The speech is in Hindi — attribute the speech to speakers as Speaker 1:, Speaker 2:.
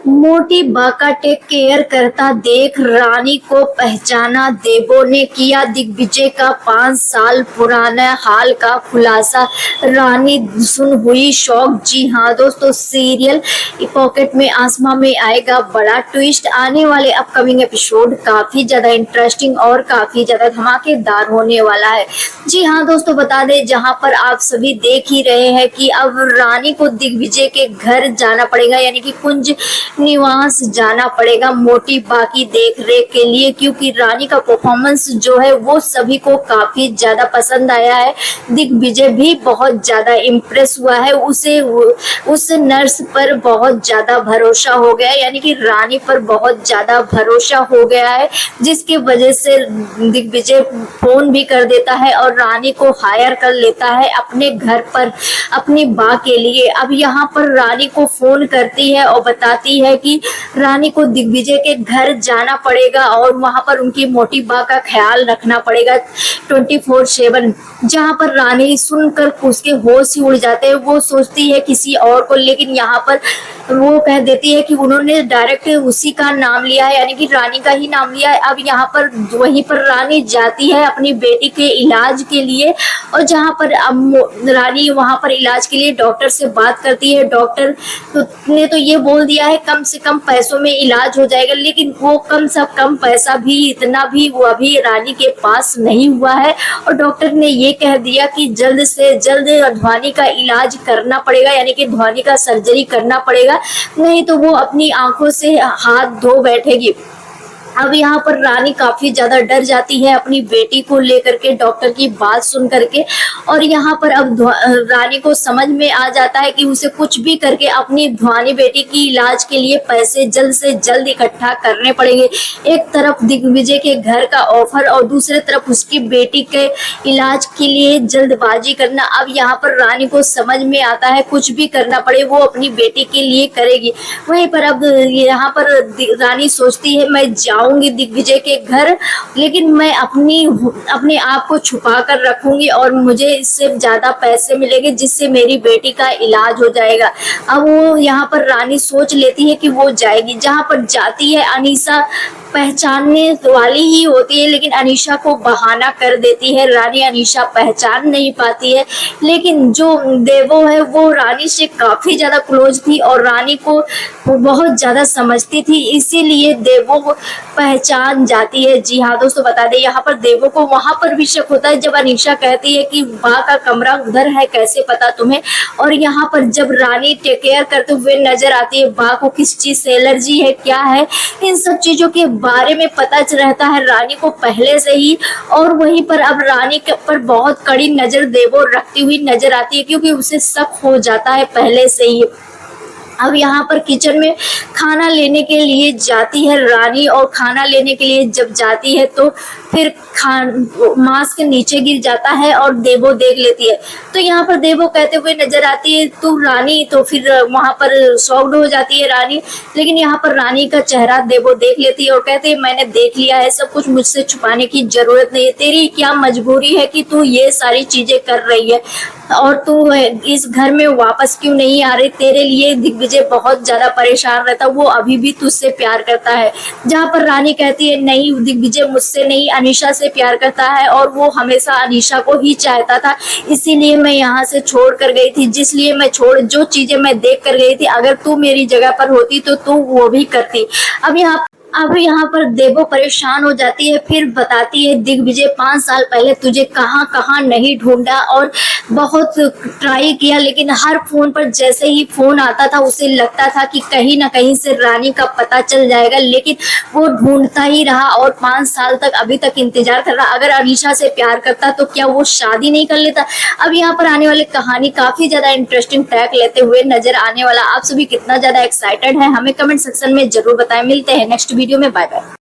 Speaker 1: मोटी बाका टेक केयर करता देख रानी को पहचाना देवों ने, किया दिग्विजय का 5 साल पुराना हाल का खुलासा। रानी सुन हुई शौक। जी हाँ दोस्तों, सीरियल पॉकेट में आसमां में आएगा बड़ा ट्विस्ट। आने वाले अपकमिंग एपिसोड काफी ज्यादा इंटरेस्टिंग और काफी ज्यादा धमाकेदार होने वाला है। जी हाँ दोस्तों, बता दें जहां पर आप सभी देख ही रहे हैं कि अब रानी को दिग्विजय के घर जाना पड़ेगा, यानी कि कुंज निवास जाना पड़ेगा मोटी बाकी देख रेख के लिए, क्योंकि रानी का परफॉर्मेंस जो है वो सभी को काफी ज्यादा पसंद आया है। दिग्विजय भी बहुत ज्यादा इम्प्रेस हुआ है, उसे उस नर्स पर बहुत ज्यादा भरोसा हो गया, यानी कि रानी पर बहुत ज्यादा भरोसा हो गया है, जिसकी वजह से दिग्विजय फोन भी कर देता है और रानी को हायर कर लेता है अपने घर पर अपनी बा के लिए। अब यहाँ पर रानी को फोन करती है और बताती है कि रानी को दिग्विजय के घर जाना पड़ेगा और वहां पर उनकी मोटी बा का ख्याल रखना पड़ेगा 24/7। जहां पर रानी सुनकर उसके होश ही उड़ जाते हैं, वो सोचती है किसी और को, लेकिन यहाँ पर वो कह देती है कि उन्होंने डायरेक्ट उसी का नाम लिया है, यानी कि रानी का ही नाम लिया है। अब यहाँ पर वहीं पर रानी जाती है अपनी बेटी के इलाज के लिए, और जहाँ पर अब रानी वहां पर इलाज के लिए डॉक्टर से बात करती है। डॉक्टर ने तो ये बोल दिया है कम से कम पैसों में इलाज हो जाएगा, लेकिन वो कम से कम पैसा भी इतना भी वो अभी रानी के पास नहीं हुआ है। और डॉक्टर ने ये कह दिया कि जल्द से जल्द ध्वनि का इलाज करना पड़ेगा, यानी कि ध्वनि का सर्जरी करना पड़ेगा, नहीं तो वो अपनी आंखों से हाथ धो बैठेगी। अब यहाँ पर रानी काफी ज्यादा डर जाती है अपनी बेटी को लेकर के डॉक्टर की बात सुन करके, और यहाँ पर अब रानी को समझ में आ जाता है कि उसे कुछ भी करके अपनी ध्वनि बेटी की इलाज के लिए पैसे जल्द से जल्द इकट्ठा करने पड़ेंगे। एक तरफ दिग्विजय के घर का ऑफर और दूसरे तरफ उसकी बेटी के इलाज के लिए जल्दबाजी करना। अब यहाँ पर रानी को समझ में आता है कुछ भी करना पड़े वो अपनी बेटी के लिए करेगी। वहीं पर अब यहाँ पर रानी सोचती है मैं जाऊंगी दिग्विजय के घर, लेकिन मैं अपने आप को छुपा कर रखूंगी और मुझे इससे ज्यादा पैसे मिलेंगे जिससे मेरी बेटी का इलाज हो जाएगा। अब वो यहाँ पर रानी सोच लेती है कि वो जाएगी। जहाँ पर जाती है अनीशा पहचानने वाली ही होती है, लेकिन अनीशा को बहाना कर देती है। रानी अनीशा पहचान नहीं पाती है, लेकिन जो देवो है वो रानी से काफी ज्यादा क्लोज थी और रानी को बहुत ज्यादा समझती थी, इसीलिए देवो को पहचान जाती है। जी हाँ दोस्तों, बता दें यहाँ पर देवो को वहां पर भी शक होता है जब अनीशा कहती है कि बा का कमरा उधर है, कैसे पता तुम्हें। और यहाँ पर जब रानी टेक केयर करते हुए नजर आती है, बा को किस चीज से एलर्जी है, क्या है, इन सब चीजों के बारे में पता रहता है रानी को पहले से ही। और वहीं पर अब रानी के ऊपर बहुत कड़ी नजर देवो रखती हुई नजर आती है, क्योंकि उसे शक हो जाता है पहले से ही। अब यहाँ पर किचन में खाना लेने के लिए जाती है रानी, और खाना लेने के लिए जब जाती है तो फिर मास्क नीचे गिर जाता है और देवो देख लेती है। तो यहाँ पर देवो कहते हुए नजर आती है तो रानी तो फिर वहां पर शॉक्ड हो जाती है रानी, लेकिन यहाँ पर रानी का चेहरा देवो देख लेती है और कहते हैं मैंने देख लिया है सब कुछ, मुझसे छुपाने की जरूरत नहीं है। तेरी क्या मजबूरी है कि तू ये सारी चीजें कर रही है, और तू इस घर में वापस क्यों नहीं आ रही। तेरे लिए दिग्विजय बहुत ज्यादा परेशान रहता, वो अभी भी तुझसे प्यार करता है। जहाँ पर रानी कहती है नहीं, दिग्विजय मुझसे नहीं अनीशा से प्यार करता है और वो हमेशा अनीशा को ही चाहता था, इसीलिए मैं यहाँ से छोड़ कर गई थी। जिसलिए मैं जो चीजें मैं देख कर गई थी, अगर तू मेरी जगह पर होती तो तू वो भी करती। अब यहाँ पर देवो परेशान हो जाती है, फिर बताती है दिग्विजय 5 साल पहले तुझे कहाँ कहाँ नहीं ढूंढा और बहुत ट्राई किया, लेकिन हर फोन पर जैसे ही फोन आता था उसे लगता था कि कहीं ना कहीं से रानी का पता चल जाएगा, लेकिन वो ढूंढता ही रहा और 5 साल तक अभी तक इंतजार कर रहा। अगर अनीशा से प्यार करता तो क्या वो शादी नहीं कर लेता। अब यहाँ पर आने वाली कहानी काफी ज्यादा इंटरेस्टिंग ट्रैक लेते हुए नजर आने वाला। आप सभी कितना ज्यादा एक्साइटेड है हमें कमेंट सेक्शन में जरूर बताएं। मिलते हैं नेक्स्ट वीडियो में, बाय बाय।